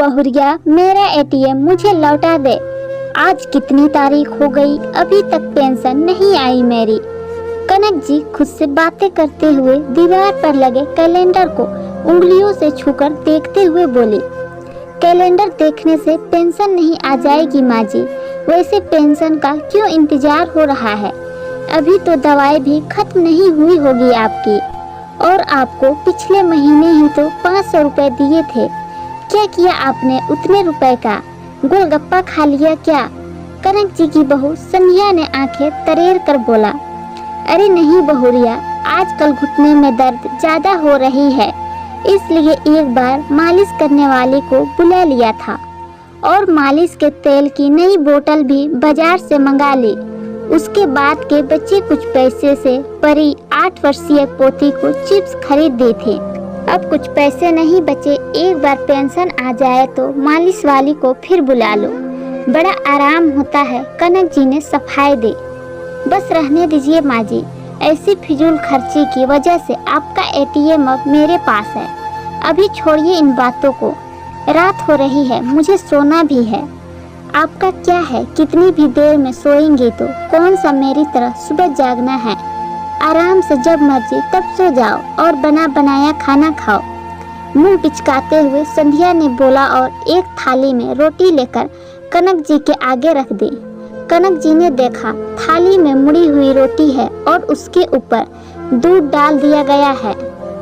बहुरिया, मेरा एटीएम मुझे लौटा दे। आज कितनी तारीख हो गई, अभी तक पेंशन नहीं आई मेरी। कनक जी खुद से बातें करते हुए दीवार पर लगे कैलेंडर को उंगलियों से छूकर देखते हुए बोली, कैलेंडर देखने से पेंशन नहीं आ जाएगी माँ जी। वैसे पेंशन का क्यों इंतजार हो रहा है? अभी तो दवाई भी खत्म नहीं हुई होगी आपकी, और आपको पिछले महीने ही तो 500 रुपए दिए थे। क्या किया आपने उतने रुपए का? गोलगप्पा खा लिया क्या? कनक जी की बहू संध्या ने आंखें तरेर कर बोला, अरे नहीं बहुरिया, आजकल घुटने में दर्द ज्यादा हो रही है, इसलिए एक बार मालिश करने वाले को बुला लिया था और मालिश के तेल की नई बोतल भी बाजार से मंगा ली। उसके बाद के बचे कुछ पैसे से परी 8 वर्षीय पोती को चिप्स खरीद दी थी। अब कुछ पैसे नहीं बचे, एक बार पेंशन आ जाए तो मालिश वाली को फिर बुला लो, बड़ा आराम होता है। कनक जी ने सफाई दी। बस रहने दीजिए माँ जी, ऐसी फिजूल खर्ची की वजह से आपका एटीएम अब मेरे पास है। अभी छोड़िए इन बातों को, रात हो रही है, मुझे सोना भी है। आपका क्या है, कितनी भी देर में सोएंगे तो कौन सा मेरी तरह सुबह जागना है। आराम से जब मर्जी तब सो जाओ और बना बनाया खाना खाओ। मुंह पिचकाते हुए संध्या ने बोला और एक थाली में रोटी लेकर कनक जी के आगे रख दी। कनक जी ने देखा थाली में मुड़ी हुई रोटी है और उसके ऊपर दूध डाल दिया गया है।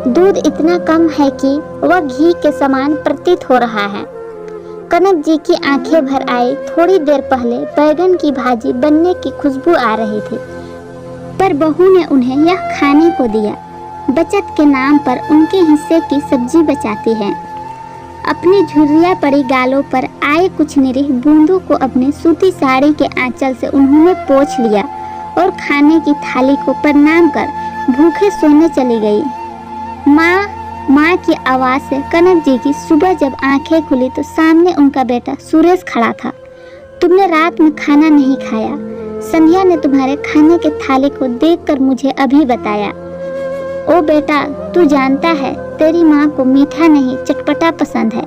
दूध इतना कम है कि वह घी के समान प्रतीत हो रहा है। कनक जी की आंखें भर आई। थोड़ी देर पहले बैगन की भाजी बनने की खुशबू आ रही थी, पर बहू ने उन्हें यह खाने को दिया। बचत के नाम पर उनके हिस्से की सब्जी बचाती है। अपनी झुर्रिया पड़ी गालों पर आए कुछ निरीह बूंदों को अपने सूती साड़ी के आंचल से उन्होंने पोंछ लिया और खाने की थाली को प्रणाम कर भूखे सोने चली गई। माँ माँ की आवाज़ से कनक जी की सुबह जब आंखें खुली तो सामने उनका बेटा सुरेश खड़ा था। तुमने रात में खाना नहीं खाया, संध्या ने तुम्हारे खाने के थाली को देखकर मुझे अभी बताया। ओ बेटा, तू जानता है तेरी माँ को मीठा नहीं चटपटा पसंद है।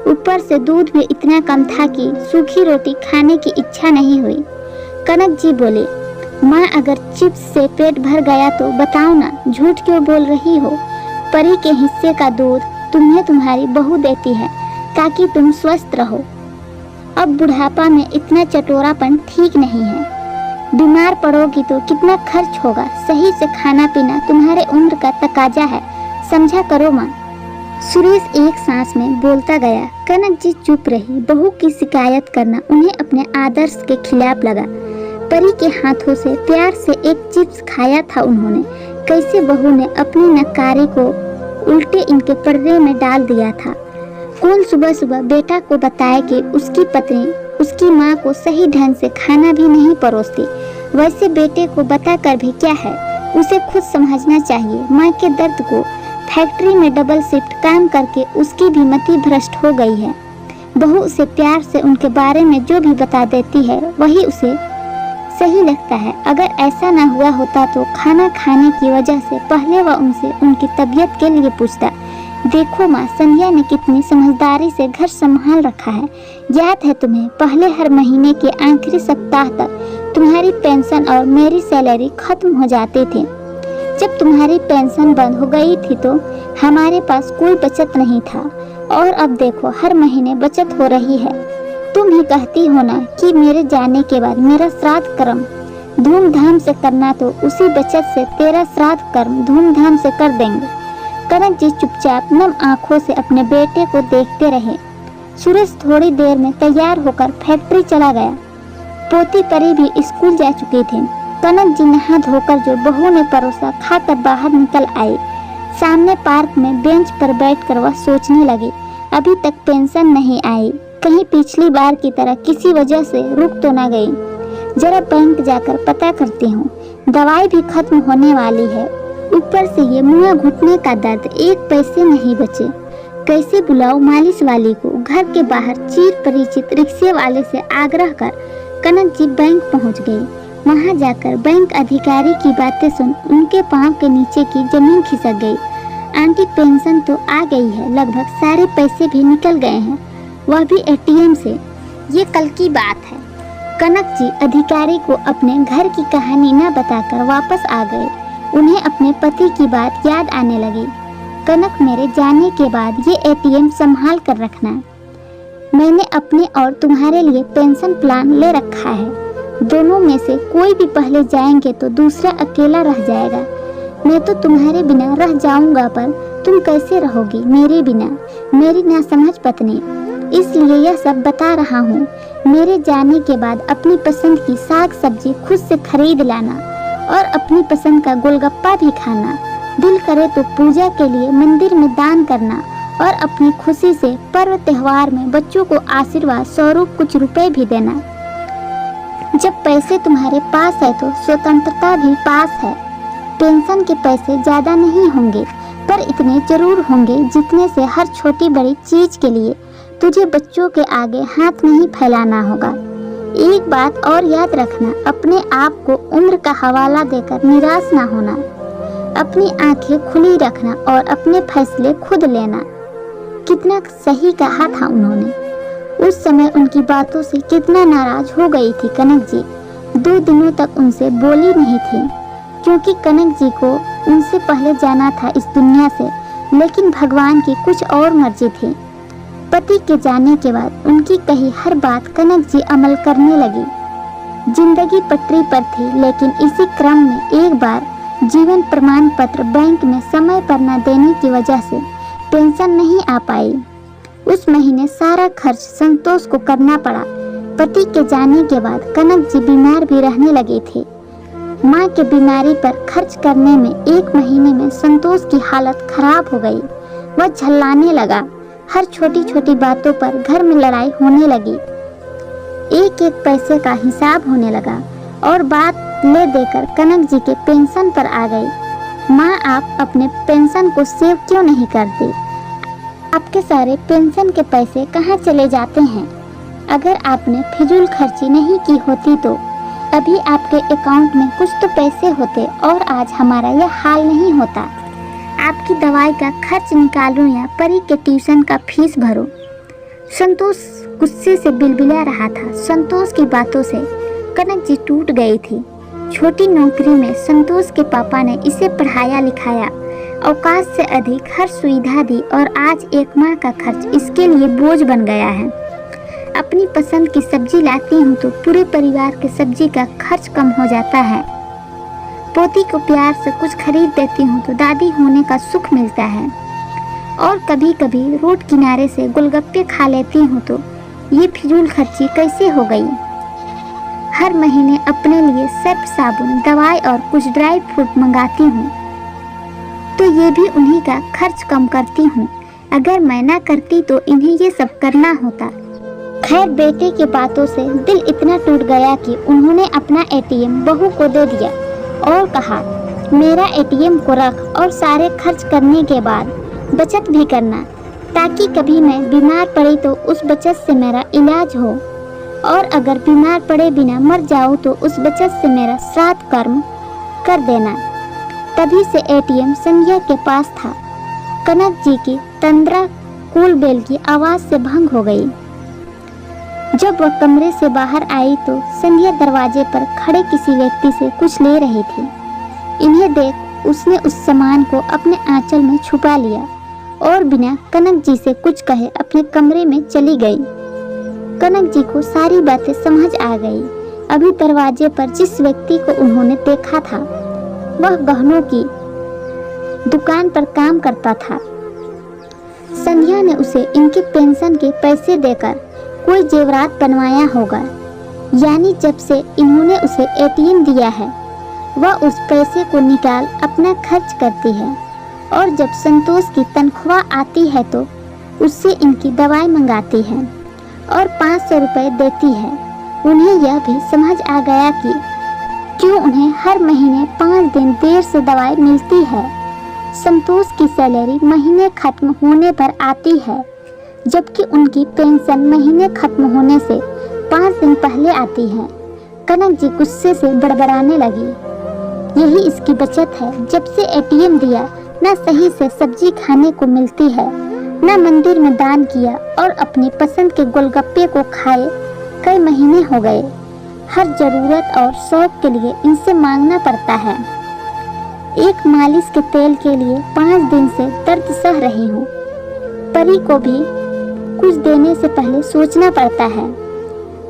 ऊपर से दूध भी इतना कम था कि सूखी रोटी खाने की इच्छा नहीं हुई। कनक जी बोले, माँ अगर चिप्स से पेट भर गया तो बताओ ना, झूठ क्यों बोल रही हो? परी के हिस्से का दूध तुम्हें तुम्हारी बहू देती है ताकि तुम स्वस्थ रहो। अब बुढ़ापा में इतना चटोरापन ठीक नहीं है। बीमार पड़ोगी तो कितना खर्च होगा। सही से खाना पीना तुम्हारे उम्र का तकाजा है, समझा करो माँ। सुरेश एक सांस में बोलता गया। कनक जी चुप रही। बहू की शिकायत करना उन्हें अपने आदर्श के खिलाफ लगा। परी के हाथों से प्यार से एक चिप्स खाया था उन्होंने। कैसे बहू ने अपनी नकारी को उल्टे इनके पर्दे में डाल दिया था। कौन सुबह सुबह बेटा को बताए कि उसकी पत्नी उसकी माँ को सही ढंग से खाना भी नहीं परोसती। वैसे बेटे को बताकर भी क्या है, उसे खुद समझना चाहिए। माँ के दर्द को फैक्ट्री में डबल शिफ्ट काम करके उसकी भी मति भ्रष्ट हो गई है। बहू उसे प्यार से उनके बारे में जो भी बता देती है वही उसे सही लगता है। अगर ऐसा ना हुआ होता तो खाना खाने की वजह से पहले वह उनसे उनकी तबीयत के लिए पूछता। देखो माँ, संध्या ने कितनी समझदारी से घर संभाल रखा है। याद है तुम्हें, पहले हर महीने के आखिरी सप्ताह तक तुम्हारी पेंशन और मेरी सैलरी खत्म हो जाती थी। जब तुम्हारी पेंशन बंद हो गई थी तो हमारे पास कोई बचत नहीं था, और अब देखो हर महीने बचत हो रही है। तुम ही कहती हो ना कि मेरे जाने के बाद मेरा श्राद्ध कर्म धूमधाम से करना, तो उसी बचत से तेरा श्राद्ध कर्म धूमधाम से कर देंगे। कनक जी चुपचाप नम आंखों से अपने बेटे को देखते रहे। सुरेश थोड़ी देर में तैयार होकर फैक्ट्री चला गया। पोती परी भी स्कूल जा चुकी थी। कनक जी नहा धोकर जो बहू ने परोसा खाकर बाहर निकल आई। सामने पार्क में बेंच पर बैठकर वह सोचने लगी, अभी तक पेंशन नहीं आई, कहीं पिछली बार की तरह किसी वजह से रुक तो ना गई। जरा बैंक जाकर पता करती हूँ, दवाई भी खत्म होने वाली है। ऊपर से ये मुँह घुटने का दर्द, एक पैसे नहीं बचे। कैसे बुलाऊं मालिश वाली को? घर के बाहर चिर परिचित रिक्शे वाले से आग्रह कर कनक जी बैंक पहुंच गई। वहां जाकर बैंक अधिकारी की बातें सुन उनके पांव के नीचे की जमीन खिसक गई। आंटी पेंशन तो आ गई है, लगभग सारे पैसे भी निकल गए हैं। वह भी एटीएम से। ये कल की बात है। कनक जी अधिकारी को अपने घर की कहानी न बताकर वापस आ गए। उन्हें अपने पति की बात याद आने लगी। कनक, मेरे जाने के बाद ये एटीएम संभाल कर रखना। मैंने अपने और तुम्हारे लिए पेंशन प्लान ले रखा है। दोनों में से कोई भी पहले जाएंगे तो दूसरा अकेला रह जाएगा। मैं तो तुम्हारे बिना रह जाऊंगा, पर तुम कैसे रहोगी मेरे बिना, मेरी नासमझ पत्नी। इसलिए यह सब बता रहा हूँ। मेरे जाने के बाद अपनी पसंद की साग सब्जी खुद से खरीद लाना और अपनी पसंद का गोलगप्पा भी खाना। दिल करे तो पूजा के लिए मंदिर में दान करना और अपनी खुशी से पर्व त्योहार में बच्चों को आशीर्वाद स्वरूप कुछ रुपए भी देना। जब पैसे तुम्हारे पास है तो स्वतंत्रता भी पास है। पेंशन के पैसे ज्यादा नहीं होंगे, पर इतने जरूर होंगे जितने से हर छोटी बड़ी चीज के लिए तुझे बच्चों के आगे हाथ नहीं फैलाना होगा। एक बात और याद रखना, अपने आप को उम्र का हवाला देकर निराश ना होना। अपनी आंखें खुली रखना और अपने फैसले खुद लेना। कितना सही कहा था उन्होंने। उस समय उनकी बातों से कितना नाराज हो गई थी कनक जी। 2 दिनों तक उनसे बोली नहीं थी, क्योंकि कनक जी को उनसे पहले जाना था इस दुनिया से। लेकिन भगवान की कुछ और मर्जी थी। पति के जाने के बाद उनकी कही हर बात कनक जी अमल करने लगी। जिंदगी पटरी पर थी, लेकिन इसी क्रम में एक बार जीवन प्रमाण पत्र बैंक में समय पर न देने की वजह से पेंशन नहीं आ पाई। उस महीने सारा खर्च संतोष को करना पड़ा। पति के जाने के बाद कनक जी बीमार भी रहने लगी थी। माँ के बीमारी पर खर्च करने में 1 महीने में संतोष की हालत खराब हो गई। वह झल्लाने लगा। हर छोटी छोटी बातों पर घर में लड़ाई होने लगी। एक एक पैसे का हिसाब होने लगा और बात ले देकर कनक जी के पेंशन पर आ गई। माँ, आप अपने पेंशन को सेव क्यों नहीं करती? आपके सारे पेंशन के पैसे कहाँ चले जाते हैं? अगर आपने फिजूल खर्ची नहीं की होती तो अभी आपके अकाउंट में कुछ तो पैसे होते और आज हमारा यह हाल नहीं होता। आपकी दवाई का खर्च निकालो या परी के ट्यूशन का फीस भरो। संतोष गुस्से से बिलबिला रहा था। संतोष की बातों से कनक जी टूट गई थी। छोटी नौकरी में संतोष के पापा ने इसे पढ़ाया लिखाया, औकात से अधिक हर सुविधा दी और आज एक माह का खर्च इसके लिए बोझ बन गया है। अपनी पसंद की सब्जी लाती हूँ तो पूरे परिवार के सब्जी का खर्च कम हो जाता है। पोती को प्यार से कुछ खरीद देती हूँ तो दादी होने का सुख मिलता है। और कभी कभी रोड किनारे से गोलगप्पे खा लेती हूँ तो ये फिजूल खर्ची कैसे हो गई। हर महीने अपने लिए सर्फ साबुन, दवाई और कुछ ड्राई फ्रूट मंगाती हूँ तो ये भी उन्हीं का खर्च कम करती हूँ। अगर मैं ना करती तो इन्हें ये सब करना होता। खैर, बेटे की बातों से दिल इतना टूट गया कि उन्होंने अपना एटीएम बहू को दे दिया और कहा, मेरा एटीएम को रख और सारे खर्च करने के बाद बचत भी करना, ताकि कभी मैं बीमार पड़ी तो उस बचत से मेरा इलाज हो, और अगर बीमार पड़े बिना मर जाऊँ तो उस बचत से मेरा श्राद्ध कर्म कर देना। तभी से एटीएम संध्या के पास था। कनक जी की तंद्रा कूल बेल की आवाज से भंग हो गई। जब वह कमरे से बाहर आई तो संध्या दरवाजे पर खड़े किसी व्यक्ति से कुछ ले रही थी। इन्हें देख उसने उस सामान को अपने आंचल में छुपा लिया और बिना कनक जी से कुछ कहे अपने कमरे में चली गई। कनक जी को सारी बातें समझ आ गई। अभी दरवाजे पर जिस व्यक्ति को उन्होंने देखा था वह गहनों की दुकान पर काम करता था। संध्या ने उसे इनके पेंशन के पैसे देकर कोई जेवरात बनवाया होगा, यानी जब से इन्होंने उसे एटीएम दिया है वह उस पैसे को निकाल अपना खर्च करती है, और जब संतोष की तनख्वाह आती है तो उससे इनकी दवाई मंगाती है और 500 रुपये देती है। उन्हें यह भी समझ आ गया कि क्यों उन्हें हर महीने 5 दिन देर से दवाई मिलती है। संतोष की सैलरी महीने खत्म होने पर आती है, जबकि उनकी पेंशन महीने खत्म होने से 5 दिन पहले आती है। कनक जी गुस्से से बड़बड़ाने लगी, यही इसकी बचत है। जब से एटीएम दिया न सही से सब्जी खाने को मिलती है न मंदिर में दान किया और अपनी पसंद के गोलगप्पे को खाए कई महीने हो गए। हर जरूरत और शौक के लिए इनसे मांगना पड़ता है। एक मालिश के तेल के लिए 5 दिन से दर्द सह रही हूँ। परी को भी कुछ देने से पहले सोचना पड़ता है।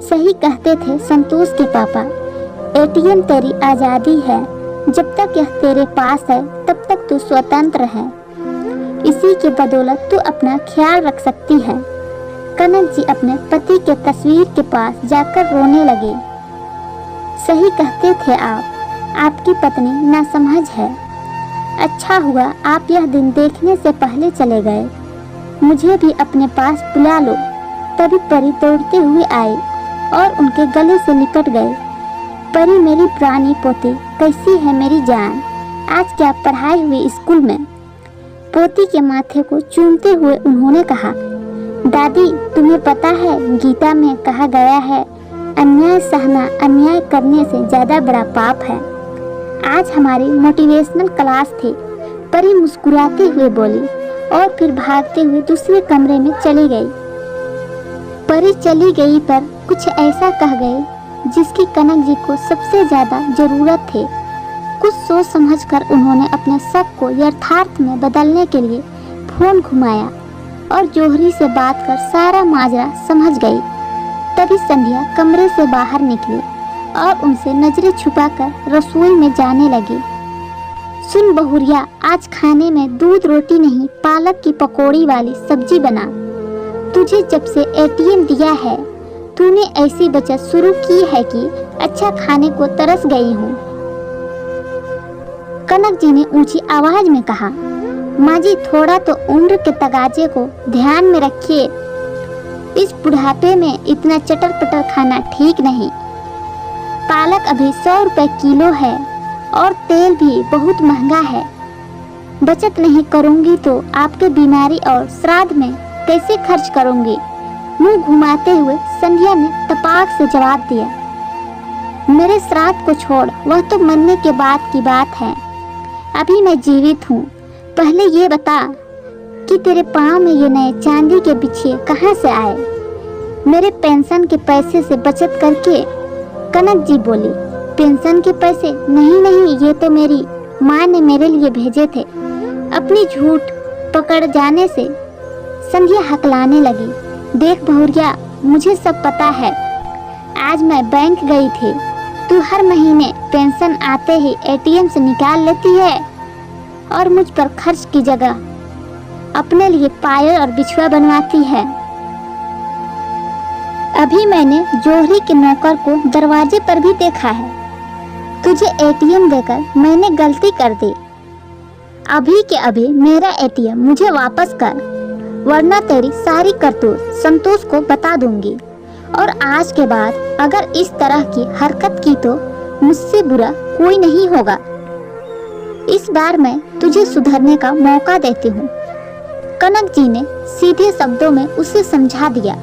सही कहते थे संतोष के पापा, एटीएम तेरी आज़ादी है। जब तक यह तेरे पास है तब तक तू स्वतंत्र है। इसी के बदौलत तू अपना ख्याल रख सकती है। कनक जी अपने पति के तस्वीर के पास जाकर रोने लगे। सही कहते थे आप, आपकी पत्नी नासमझ है। अच्छा हुआ आप यह दिन देखने से पहले चले गए। मुझे भी अपने पास बुला लो। तभी परी दौड़ते हुए आई और उनके गले से लिपट गए। परी मेरी पुरानी पोती, कैसी है मेरी जान? आज क्या पढ़ाई हुई स्कूल में? पोती के माथे को चूमते हुए उन्होंने कहा, दादी तुम्हें पता है गीता में कहा गया है, अन्याय सहना अन्याय करने से ज्यादा बड़ा पाप है। आज हमारी मोटिवेशनल क्लास थी। परी मुस्कुराते हुए बोली और फिर भागते हुए दूसरे कमरे में चली गई। परी चली गई पर कुछ ऐसा कह गई जिसकी कनक जी को सबसे ज्यादा जरूरत थी। कुछ सोच समझकर उन्होंने अपने शक को यथार्थ में बदलने के लिए फोन घुमाया और जौहरी से बात कर सारा माजरा समझ गई। तभी संध्या कमरे से बाहर निकली और उनसे नजरें छुपाकर रसोई में जाने लगी। सुन बहुरिया, आज खाने में दूध रोटी नहीं पालक की पकौड़ी वाली सब्जी बना। तुझे जब से एटीएम दिया है तूने ऐसी बचत शुरू की है कि अच्छा खाने को तरस गई हूँ। कनक जी ने ऊंची आवाज में कहा, माँ जी थोड़ा तो उम्र के तगाजे को ध्यान में रखिए। इस बुढ़ापे में इतना चटर पटर खाना ठीक नहीं। पालक अभी 100 रुपए किलो है और तेल भी बहुत महंगा है। बचत नहीं करूंगी तो आपके बीमारी और श्राद्ध में कैसे खर्च करूंगी? मुंह घुमाते हुए संध्या ने तपाक से जवाब दिया, मेरे श्राद्ध को छोड़, वह तो मरने के बाद की बात है। अभी मैं जीवित हूँ। पहले ये बता कि तेरे पाँव में ये नए चांदी के बिछिए कहाँ से आए? मेरे पेंशन के पैसे से बचत करके। कनक जी बोली, पेंशन के पैसे? नहीं नहीं, ये तो मेरी माँ ने मेरे लिए भेजे थे। अपनी झूठ पकड़ जाने से संध्या हकलाने लगी। देख बहुरिया, मुझे सब पता है। आज मैं बैंक गई थी। तू हर महीने पेंशन आते ही एटीएम से निकाल लेती है और मुझ पर खर्च की जगह अपने लिए पायल और बिछुआ बनवाती है। अभी मैंने जौहरी के नौकर को दरवाजे पर भी देखा है। तुझे एटीएम देकर मैंने गलती कर दी। अभी के अभी मेरा एटीएम मुझे वापस कर, वरना तेरी सारी करतूत संतोष को बता दूंगी। और आज के बाद अगर इस तरह की हरकत की तो मुझसे बुरा कोई नहीं होगा। इस बार मैं तुझे सुधरने का मौका देती हूँ। कनक जी ने सीधे शब्दों में उसे समझा दिया।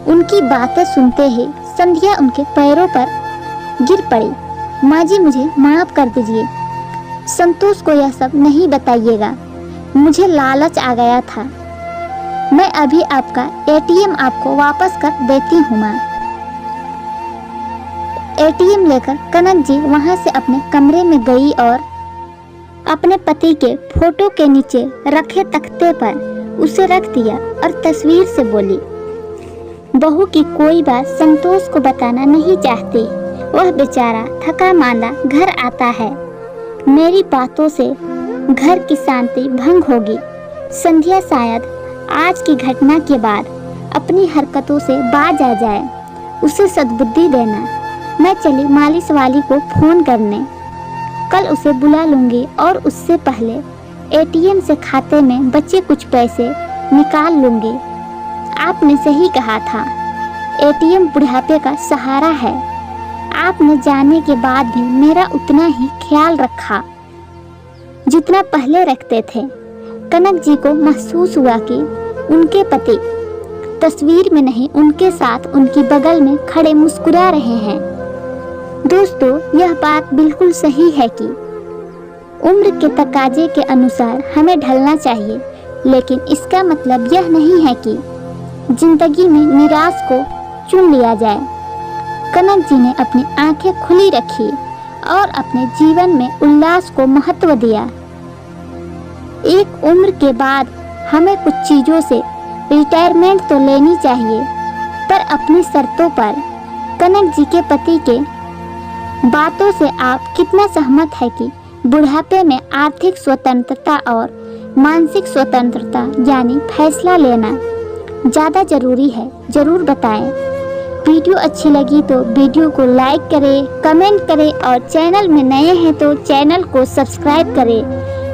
उनकी बातें सुनते ही संध्या उनके पैरों पर गिर पड़ी। माँ जी मुझे माफ कर दीजिए। संतोष को यह सब नहीं बताइएगा। मुझे लालच आ गया था। मैं अभी आपका एटीएम आपको वापस कर देती हूँ माँ। एटीएम लेकर कनक जी वहाँ से अपने कमरे में गई और अपने पति के फोटो के नीचे रखे तख्ते पर उसे रख दिया और तस्वीर से बोली, बहू की कोई बात संतोष को बताना नहीं चाहती। वह बेचारा थका मांदा घर आता है। मेरी बातों से घर की शांति भंग होगी। संध्या शायद आज की घटना के बाद अपनी हरकतों से बाज आ जाए। उसे सद्बुद्धि देना। मैं चली मालिश वाली को फोन करने। कल उसे बुला लूंगी और उससे पहले एटीएम से खाते में बचे कुछ पैसे निकाल लूंगी। आपने सही कहा था, एटीएम बुढ़ापे का सहारा है। आपने जाने के बाद भी मेरा उतना ही ख्याल रखा जितना पहले रखते थे। कनक जी को महसूस हुआ कि उनके पति तस्वीर में नहीं, उनके साथ उनकी बगल में खड़े मुस्कुरा रहे हैं। दोस्तों, यह बात बिल्कुल सही है कि उम्र के तकाजे के अनुसार हमें ढलना चाहिए। लेकिन इसका मतलब यह नहीं है कि जिंदगी में निराश को चुन लिया जाए। कनक जी ने अपनी आंखें खुली रखी और अपने जीवन में उल्लास को महत्व दिया। एक उम्र के बाद हमें कुछ चीजों से रिटायरमेंट तो लेनी चाहिए, पर अपनी शर्तों पर। कनक जी के पति के बातों से आप कितना सहमत है कि बुढ़ापे में आर्थिक स्वतंत्रता और मानसिक स्वतंत्रता यानी फैसला लेना ज़्यादा जरूरी है? जरूर बताएं। वीडियो अच्छी लगी तो वीडियो को लाइक करें, कमेंट करें और चैनल में नए हैं तो चैनल को सब्सक्राइब करें।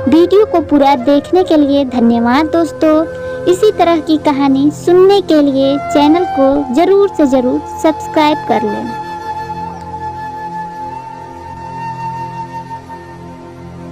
वीडियो को पूरा देखने के लिए धन्यवाद दोस्तों। इसी तरह की कहानी सुनने के लिए चैनल को ज़रूर से ज़रूर सब्सक्राइब कर लें।